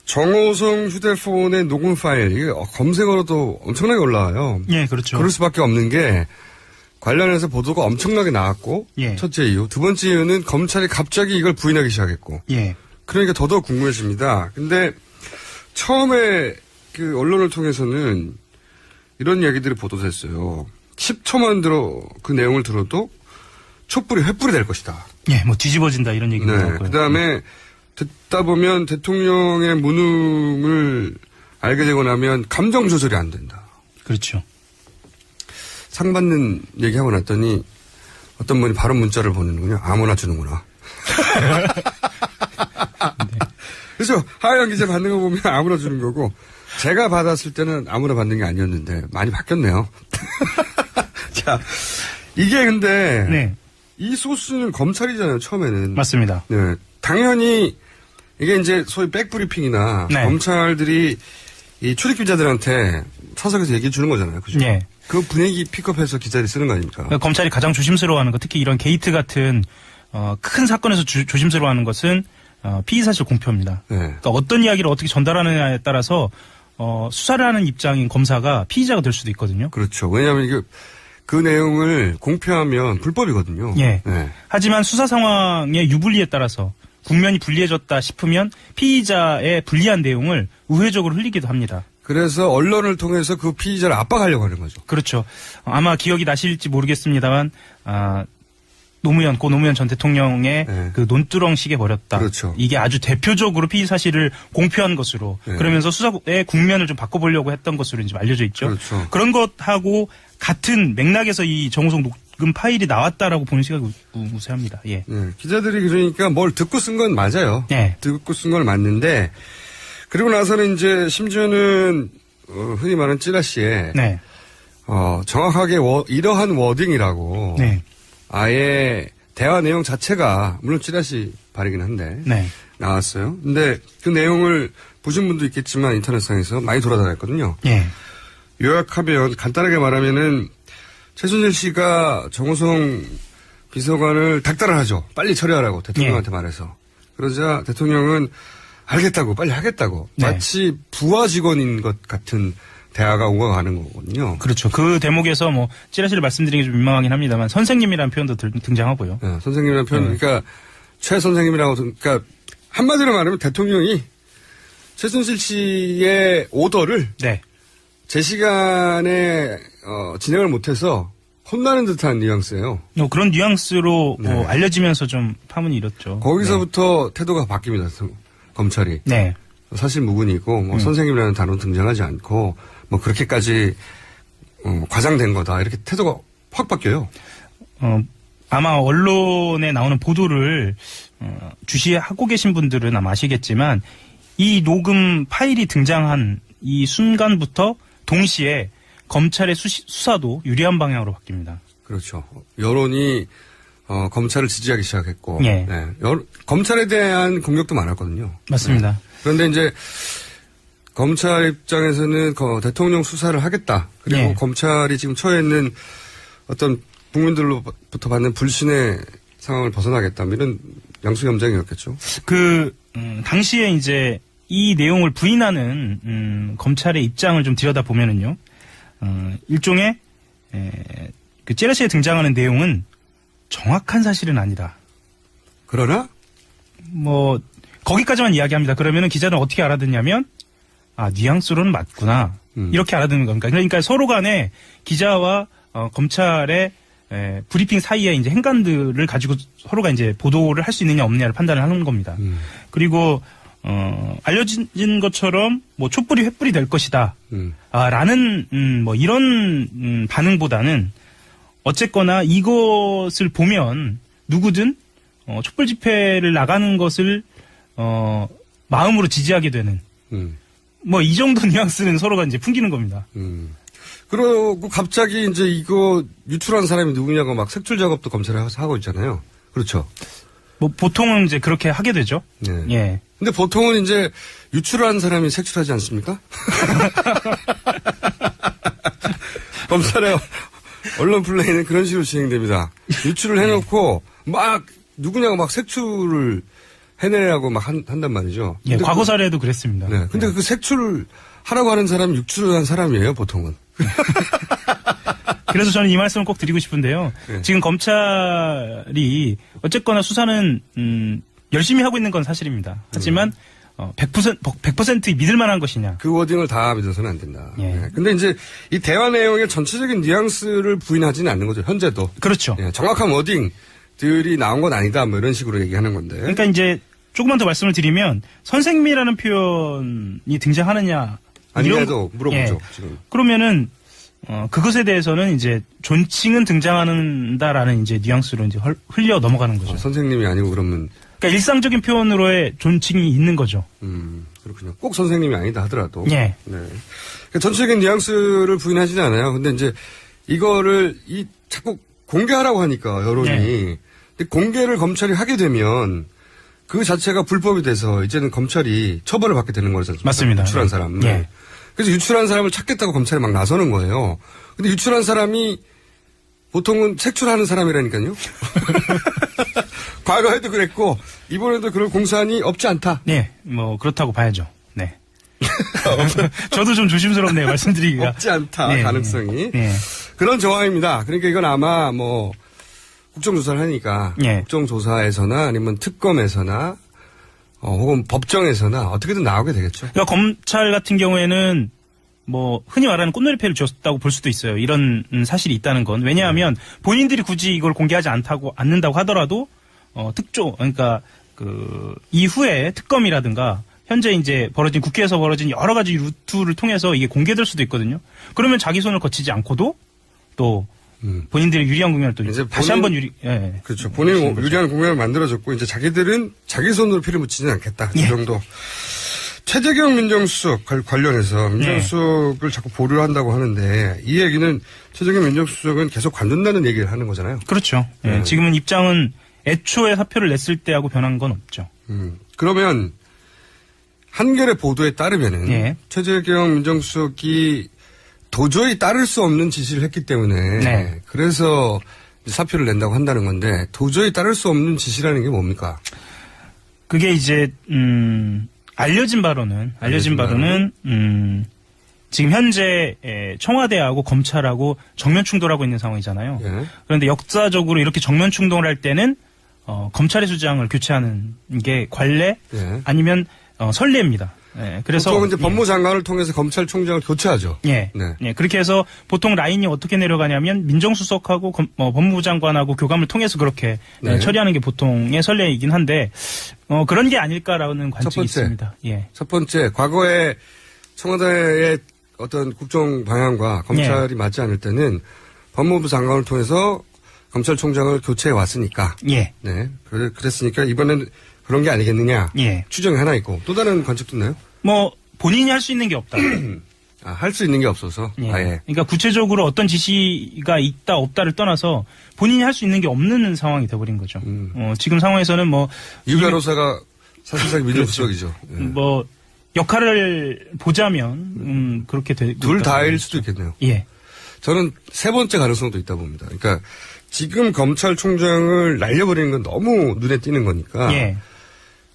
정호성 휴대폰의 녹음 파일, 이게 검색어로도 엄청나게 올라와요. 예, 그렇죠. 그럴 수밖에 없는 게 관련해서 보도가 엄청나게 나왔고, 예. 첫째 이유. 두 번째 이유는 검찰이 갑자기 이걸 부인하기 시작했고, 예. 그러니까 더더욱 궁금해집니다. 근데 처음에 그 언론을 통해서는 이런 얘기들이 보도됐어요. 10초만 그 내용을 들어도 촛불이 횃불이 될 것이다. 예, 뭐 뒤집어진다 이런 얘기도 네. 나왔고요. 그다음에 듣다 보면 대통령의 무능을 알게 되고 나면 감정 조절이 안 된다. 그렇죠. 상 받는 얘기하고 났더니 어떤 분이 바로 문자를 보내는군요. 아무나 주는구나. 네. 그래서 하영 기자 받는 거 보면 아무나 주는 거고 제가 받았을 때는 아무나 받는 게 아니었는데 많이 바뀌었네요. 자, 이게 근데 네. 이 소스는 검찰이잖아요. 처음에는. 맞습니다. 네. 당연히 이게 이제 소위 백브리핑이나 네. 검찰들이 이 출입 기자들한테 사석에서 얘기해 주는 거잖아요. 그죠? 네. 그 분위기 픽업해서 기자들이 쓰는 거 아닙니까? 그러니까 검찰이 가장 조심스러워하는 것, 특히 이런 게이트 같은 큰 사건에서 조심스러워하는 것은 피의 사실 공표입니다. 네. 그러니까 어떤 이야기를 어떻게 전달하느냐에 따라서 수사를 하는 입장인 검사가 피의자가 될 수도 있거든요. 그렇죠. 왜냐하면 이게 그 내용을 공표하면 불법이거든요. 예. 네. 하지만 수사 상황의 유불리에 따라서 국면이 불리해졌다 싶으면 피의자의 불리한 내용을 우회적으로 흘리기도 합니다. 그래서 언론을 통해서 그 피의자를 압박하려고 하는 거죠. 그렇죠. 아마 기억이 나실지 모르겠습니다만 고 노무현 전 대통령의 네. 그 논두렁 시계 버렸다. 그렇죠. 이게 아주 대표적으로 피의 사실을 공표한 것으로 네. 그러면서 수사의 국면을 좀 바꿔보려고 했던 것으로 이제 알려져 있죠. 그렇죠. 그런 것하고 같은 맥락에서 이 정호성 녹음 파일이 나왔다라고 보는 시각이 우세합니다. 예. 네. 기자들이 그러니까 뭘 듣고 쓴 건 맞아요. 네. 듣고 쓴 건 맞는데 그리고 나서는 이제 심지어는 흔히 말하는 찌라시에 네. 정확하게 이러한 워딩이라고 네. 아예 대화 내용 자체가 물론 찌라시 발이긴 한데 네. 나왔어요. 근데 그 내용을 보신 분도 있겠지만 인터넷상에서 많이 돌아다녔거든요. 예. 요약하면 간단하게 말하면은 최순실 씨가 정호성 비서관을 닥달을 하죠. 빨리 처리하라고 대통령한테 말해서. 그러자 대통령은 알겠다고 빨리 하겠다고 네. 마치 부하 직원인 것 같은 대화가 오가가는 거거든요. 그렇죠. 그 대목에서 뭐 찌라시를 말씀드리기 좀 민망하긴 합니다만 선생님이라는 표현도 등장하고요. 네, 선생님이라는 표현, 그러니까 최 선생님이라고 그러니까 한마디로 말하면 대통령이 최순실 씨의 오더를 네. 제 시간에 진행을 못해서 혼나는 듯한 뉘앙스예요. 그런 뉘앙스로 네. 알려지면서 좀 파문이 일었죠. 거기서부터 태도가 바뀝니다. 검찰이. 네. 사실 무근이고 뭐 선생님이라는 단어는 등장하지 않고 뭐 그렇게까지 과장된 거다 이렇게 태도가 확 바뀌어요. 아마 언론에 나오는 보도를 주시하고 계신 분들은 아마 아시겠지만 이 녹음 파일이 등장한 이 순간부터 동시에 검찰의 수사도 유리한 방향으로 바뀝니다. 그렇죠. 여론이 검찰을 지지하기 시작했고 예. 네. 검찰에 대한 공격도 많았거든요. 맞습니다. 네. 그런데 이제 검찰 입장에서는 대통령 수사를 하겠다. 그리고 예. 검찰이 지금 처해 있는 어떤 국민들로부터 받는 불신의 상황을 벗어나겠다. 이런 양수겸장이었겠죠. 당시에 이제 이 내용을 부인하는 검찰의 입장을 좀 들여다보면은요. 일종의 그 찌라시에 등장하는 내용은 정확한 사실은 아니다. 그러나 뭐 거기까지만 이야기합니다. 그러면은 기자는 어떻게 알아듣냐면 뉘앙스로는 맞구나. 이렇게 알아듣는 겁니다. 그러니까 서로 간에 기자와 검찰의 브리핑 사이에 이제 행간들을 가지고 서로가 이제 보도를 할 수 있느냐 없느냐를 판단을 하는 겁니다. 그리고 알려진 것처럼 뭐 촛불이 횃불이 될 것이다. 라는 뭐 이런 반응보다는 어쨌거나 이것을 보면 누구든 촛불 집회를 나가는 것을 마음으로 지지하게 되는 뭐 이 정도 뉘앙스는 서로가 이제 풍기는 겁니다. 그러고 갑자기 이제 이거 유출한 사람이 누구냐고 막 색출 작업도 검찰에 하고 있잖아요. 그렇죠. 뭐 보통은 이제 그렇게 하게 되죠. 네. 예. 근데 보통은 이제 유출한 사람이 색출하지 않습니까? 검찰의 언론 플레이는 그런 식으로 진행됩니다. 유출을 해놓고 막 누구냐고 막 색출을 해내라고 막 한단 말이죠. 예, 과거 사례도 그랬습니다. 네. 근데 그 색출을 하라고 하는 사람이 육출을 한 사람이에요, 보통은. 그래서 저는 이 말씀을 꼭 드리고 싶은데요. 네. 지금 검찰이 어쨌거나 수사는 열심히 하고 있는 건 사실입니다. 하지만 100% 믿을 만한 것이냐. 그 워딩을 다 믿어서는 안 된다. 예. 네. 근데 이제 이 대화 내용의 전체적인 뉘앙스를 부인하지는 않는 거죠, 현재도. 그렇죠. 예, 정확한 워딩들이 나온 건 아니다, 뭐 이런 식으로 얘기하는 건데. 그러니까 이제 조금만 더 말씀을 드리면 선생님이라는 표현이 등장하느냐. 아니라도 물어보죠, 예. 지금. 그러면은 그것에 대해서는 이제 존칭은 등장한다라는 이제 뉘앙스로 이제 흘려 넘어가는 거죠. 선생님이 아니고 그러면. 그러니까 일상적인 표현으로의 존칭이 있는 거죠. 그렇군요. 꼭 선생님이 아니다 하더라도. 예. 네. 그러니까 전체적인 뉘앙스를 부인하지는 않아요. 근데 이제 이거를 자꾸 공개하라고 하니까 여론이. 예. 근데 공개를 검찰이 하게 되면 그 자체가 불법이 돼서 이제는 검찰이 처벌을 받게 되는 거잖아요. 맞습니다. 유출한 사람. 예. 그래서 유출한 사람을 찾겠다고 검찰이 막 나서는 거예요. 근데 유출한 사람이 보통은 색출하는 사람이라니까요. 과거에도 그랬고 이번에도 그럴 공산이 없지 않다. 네, 뭐 그렇다고 봐야죠. 네. 저도 좀 조심스럽네요, 말씀드리기가. 없지 않다, 네, 가능성이. 네. 그런 정황입니다. 그러니까 이건 아마 뭐 국정조사를 하니까 네. 국정조사에서나 아니면 특검에서나 혹은 법정에서나 어떻게든 나오게 되겠죠. 그러니까 검찰 같은 경우에는 뭐 흔히 말하는 꽃놀이패를 줬다고 볼 수도 있어요. 이런 사실이 있다는 건. 왜냐하면 본인들이 굳이 이걸 공개하지 않는다고 하더라도 그러니까 그 이후에 특검이라든가 현재 이제 국회에서 벌어진 여러 가지 루트를 통해서 이게 공개될 수도 있거든요. 그러면 자기 손을 거치지 않고도 또 본인들의 유리한 국면을 또 이제 다시 한번 그렇죠. 본인 유리한 국면을 만들어줬고 이제 자기들은 자기 손으로 피를 묻히지는 않겠다. 그 예. 정도. 최재경 민정수석 관련해서 민정수석을 자꾸 보류를 한다고 하는데 이 얘기는 최재경 민정수석은 계속 관둔다는 얘기를 하는 거잖아요. 그렇죠. 예, 지금은 입장은 애초에 사표를 냈을 때하고 변한 건 없죠. 그러면 한겨레 보도에 따르면은 예. 최재경 민정수석이 도저히 따를 수 없는 지시를 했기 때문에 네. 그래서 사표를 낸다고 한다는 건데 도저히 따를 수 없는 지시라는 게 뭡니까? 그게 이제 알려진 바로는 지금 현재 청와대하고 검찰하고 정면 충돌하고 있는 상황이잖아요. 예. 그런데 역사적으로 이렇게 정면 충돌을 할 때는 검찰의 수장을 교체하는 게 관례 예. 아니면 선례입니다. 예, 그래서 보통 이제 법무장관을 통해서 검찰총장을 교체하죠. 예. 네. 예, 그렇게 해서 보통 라인이 어떻게 내려가냐면 민정수석하고 법무부 장관하고 교감을 통해서 그렇게 네. 처리하는 게 보통의 선례이긴 한데 그런 게 아닐까라는 관측이 있습니다. 예. 첫 번째, 과거에 청와대의 어떤 국정 방향과 검찰이 맞지 않을 때는 법무부 장관을 통해서 검찰총장을 교체해 왔으니까. 예. 네. 그랬으니까 이번에는 그런 게 아니겠느냐. 예. 추정이 하나 있고. 또 다른 관측도 있나요? 뭐 본인이 할 수 있는 게 없다. 할 수 있는 게 없어서. 예. 아예. 그러니까 구체적으로 어떤 지시가 있다 없다를 떠나서 본인이 할 수 있는 게 없는 상황이 돼버린 거죠. 지금 상황에서는 뭐 유 변호사가 사실상 민정수석이죠. 예. 뭐 역할을 보자면 그렇게 되고 둘 다일 수도 있겠네요. 예. 저는 세 번째 가능성도 있다 봅니다. 그러니까 지금 검찰총장을 날려버리는 건 너무 눈에 띄는 거니까. 예.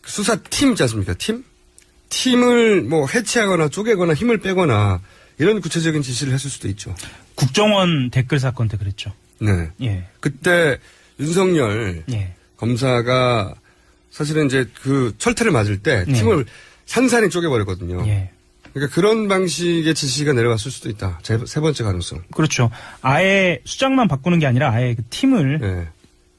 수사팀 있지 않습니까? 팀을 뭐 해체하거나 쪼개거나 힘을 빼거나 이런 구체적인 지시를 했을 수도 있죠. 국정원 댓글 사건 때 그랬죠. 네. 예. 그때 윤석열 예. 검사가 사실은 이제 그 철퇴를 맞을 때 팀을 산산히 쪼개버렸거든요. 예. 그러니까 그런 방식의 지시가 내려갔을 수도 있다. 세 번째 가능성. 그렇죠. 아예 수장만 바꾸는 게 아니라 아예 그 팀을 네.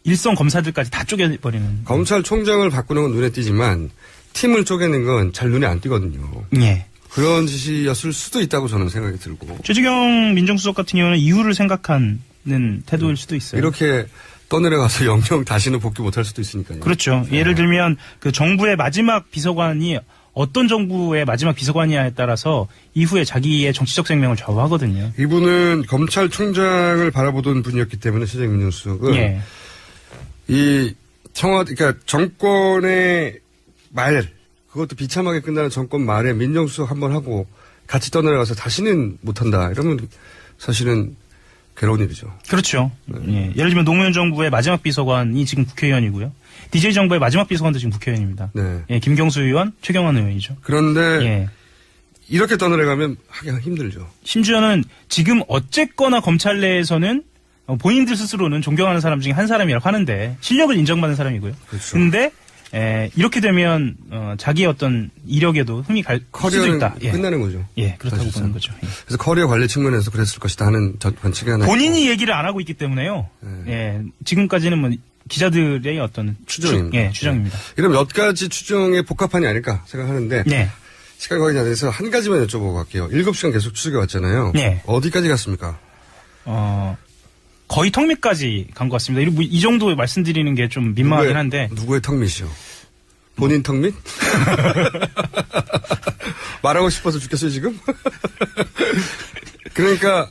일선 검사들까지 다 쪼개버리는. 검찰총장을 바꾸는 건 눈에 띄지만 팀을 쪼개는 건 잘 눈에 안 띄거든요. 예. 그런 지시였을 수도 있다고 저는 생각이 들고. 최재경 민정수석 같은 경우는 이유를 생각하는 태도일 수도 있어요. 이렇게 떠내려가서 영영 다시는 복귀 못할 수도 있으니까요. 그렇죠. 예를 들면 그 정부의 마지막 비서관이 어떤 정부의 마지막 비서관이냐에 따라서 이후에 자기의 정치적 생명을 좌우하거든요. 이분은 검찰총장을 바라보던 분이었기 때문에 최재경 민정수석은 예. 이 그러니까 정권의 말, 그것도 비참하게 끝나는 정권 말에 민정수석 한번 하고 같이 떠내려가서 다시는 못한다. 이러면 사실은 괴로운 일이죠. 그렇죠. 예. 예를 들면 노무현 정부의 마지막 비서관이 지금 국회의원이고요. DJ 정부의 마지막 비서관도 지금 국회의원입니다. 네. 예, 김경수 의원, 최경환 의원이죠. 그런데 예. 이렇게 떠나가면 하기가 힘들죠. 심지어는 지금 어쨌거나 검찰 내에서는 본인들 스스로는 존경하는 사람 중에 한 사람이라고 하는데 실력을 인정받는 사람이고요. 그렇죠. 근데 이렇게 되면 자기의 어떤 이력에도 흠이 갈 수도 커리어는 있다. 예. 끝나는 거죠. 예, 그렇다고 사실상. 보는 거죠. 예. 그래서 커리어 관리 측면에서 그랬을 것이다 하는 관측이 하나 본인이 있고. 얘기를 안 하고 있기 때문에요. 네. 예, 지금까지는 뭐 기자들의 어떤 추정입니다. 예, 추정입니다. 이런 몇 가지 추정의 복합판이 아닐까 생각하는데 네. 시간이 거의 다 돼서 한 가지만 여쭤보고 갈게요. 7시간 계속 추적해 왔잖아요. 네. 어디까지 갔습니까? 거의 턱밑까지 간 것 같습니다. 이 정도 말씀드리는 게 좀 민망하긴 한데. 누구의 턱밑이요? 본인 턱밑? 말하고 싶어서 죽겠어요, 지금? 그러니까,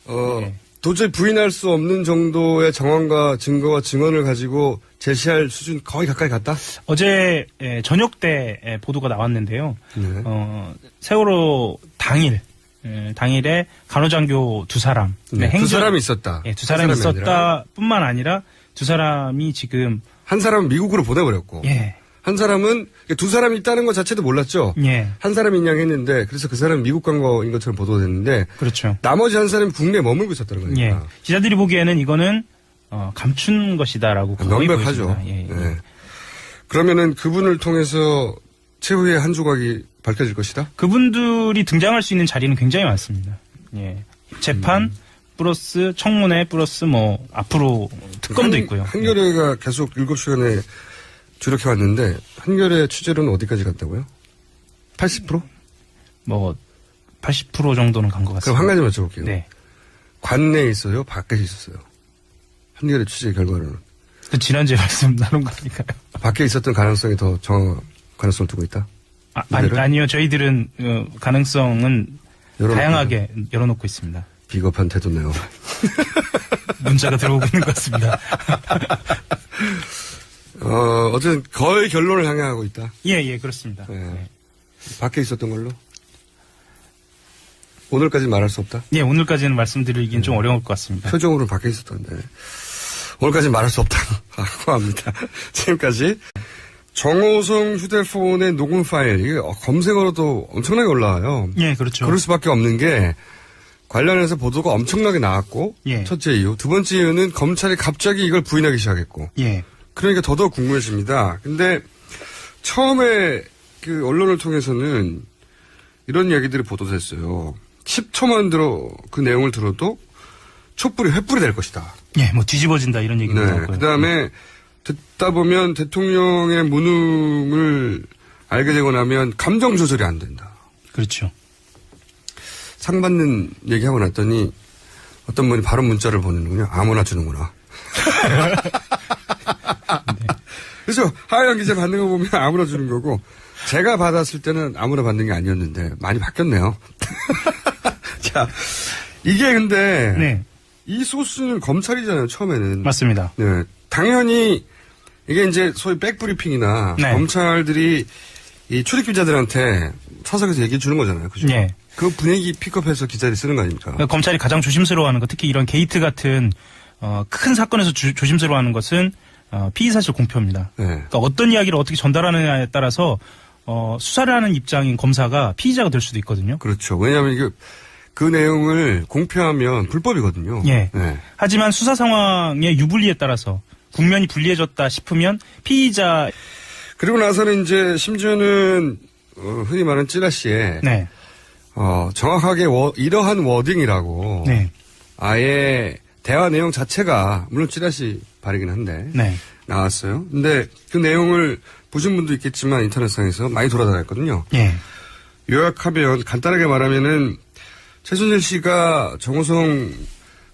네. 도저히 부인할 수 없는 정도의 정황과 증거와 증언을 가지고 제시할 수준 거의 가까이 갔다? 어제 저녁 때 보도가 나왔는데요. 네. 세월호 당일에 간호장교 두 사람. 네, 두 사람이 있었다. 예, 두 사람이 사람이 있었다 뿐만 아니라 두 사람이 지금. 한 사람은 미국으로 보내버렸고. 예. 한 사람은 두 사람이 있다는 것 자체도 몰랐죠. 예. 한 사람이 있냐 했는데 그래서 그 사람이 미국 간 거인 것처럼 보도됐는데 그렇죠. 나머지 한 사람이 국내에 머물고 있었다는 거니까. 예. 기자들이 보기에는 이거는 감춘 것이다라고 거의 명백하죠. 보여집니다. 예. 네. 그러면은 그분을 통해서 최후의 한 조각이 밝혀질 것이다? 그분들이 등장할 수 있는 자리는 굉장히 많습니다. 예. 재판 플러스 청문회 플러스 뭐 앞으로 특검도 있고요. 한겨레가 계속 7시간에 주력해 왔는데 한겨레 취재로는 어디까지 갔다고요? 80%? 뭐 80% 정도는 간 것 그럼 같습니다. 한 가지만 여쭤볼게요. 네. 관내에 있어요? 밖에 있었어요? 한겨레 취재 결과로는. 그 지난주에 말씀 나눈 거니까요. 밖에 있었던 가능성이 더 정확한 가능성을 두고 있다? 아니요. 저희들은 가능성은 열어놓고 다양하게 열어놓고 있습니다. 비겁한 태도네요. 문자가 들어오고 있는 것 같습니다. 어쨌든 거의 결론을 향해 가고 있다. 예, 그렇습니다. 네. 네. 밖에 있었던 걸로? 오늘까지 말할 수 없다? 예, 오늘까지는 말씀드리긴 좀 어려울 것 같습니다. 표정으로는 밖에 있었던데. 오늘까지 말할 수 없다고 합니다. 지금까지 정호성 휴대폰의 녹음 파일, 이게 검색어로도 엄청나게 올라와요. 예, 그렇죠. 그럴 수밖에 없는 게 관련해서 보도가 엄청나게 나왔고, 예. 첫째 이유. 두 번째 이유는 검찰이 갑자기 이걸 부인하기 시작했고, 예. 그러니까 더더욱 궁금해집니다. 근데 처음에 그 언론을 통해서는 이런 이야기들이 보도됐어요. 10초만 그 내용을 들어도 촛불이 횃불이 될 것이다. 예, 뭐 뒤집어진다 이런 얘기도 네. 나왔고요. 그 다음에 듣다 보면 대통령의 무능을 알게 되고 나면 감정 조절이 안 된다. 그렇죠. 상 받는 얘기하고 났더니 어떤 분이 바로 문자를 보내는군요. 아무나 주는구나. 네. 그래서 하영 기자 받는 거 보면 아무나 주는 거고 제가 받았을 때는 아무나 받는 게 아니었는데 많이 바뀌었네요. 자, 이게 근데 네. 이 소스는 검찰이잖아요. 처음에는. 맞습니다. 네, 당연히 이게 이제 소위 백브리핑이나 네. 검찰들이 이 출입 기자들한테 사석에서 얘기해 주는 거잖아요. 그죠? 네. 그 분위기 픽업해서 기자들이 쓰는 거 아닙니까? 그러니까 검찰이 가장 조심스러워하는 것, 특히 이런 게이트 같은 큰 사건에서 조심스러워하는 것은 피의 사실 공표입니다. 네. 그러니까 어떤 이야기를 어떻게 전달하느냐에 따라서 수사를 하는 입장인 검사가 피의자가 될 수도 있거든요. 그렇죠. 왜냐하면 이게 그 내용을 공표하면 불법이거든요. 예. 네. 하지만 수사 상황의 유불리에 따라서 국면이 불리해졌다 싶으면 피의자. 그리고 나서는 이제 심지어는 흔히 말하는 찌라시에 네. 정확하게 이러한 워딩이라고 네. 아예 대화 내용 자체가 물론 찌라시 발이긴 한데 네. 나왔어요. 근데 그 내용을 보신 분도 있겠지만 인터넷상에서 많이 돌아다녔거든요. 예. 요약하면 간단하게 말하면은 최순실 씨가 정호성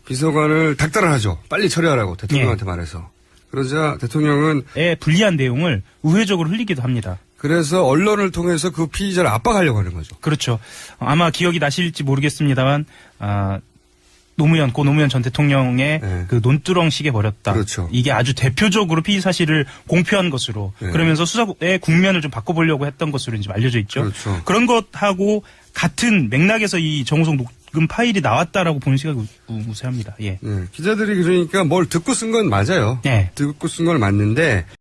비서관을 닥달을 하죠. 빨리 처리하라고 대통령한테 말해서. 그러자 대통령은 불리한 내용을 우회적으로 흘리기도 합니다. 그래서 언론을 통해서 그 피의자를 압박하려고 하는 거죠. 그렇죠. 아마 기억이 나실지 모르겠습니다만 고 노무현 전 대통령의 네. 그 논두렁 시계 버렸다. 그렇죠. 이게 아주 대표적으로 피의 사실을 공표한 것으로 네. 그러면서 수사의 국면을 좀 바꿔보려고 했던 것으로 이제 알려져 있죠. 그렇죠. 그런 것하고 같은 맥락에서 이 정우성 녹음 파일이 나왔다라고 보는 시각이 우세합니다. 예. 네, 기자들이 그러니까 뭘 듣고 쓴 건 맞아요. 네. 듣고 쓴 건 맞는데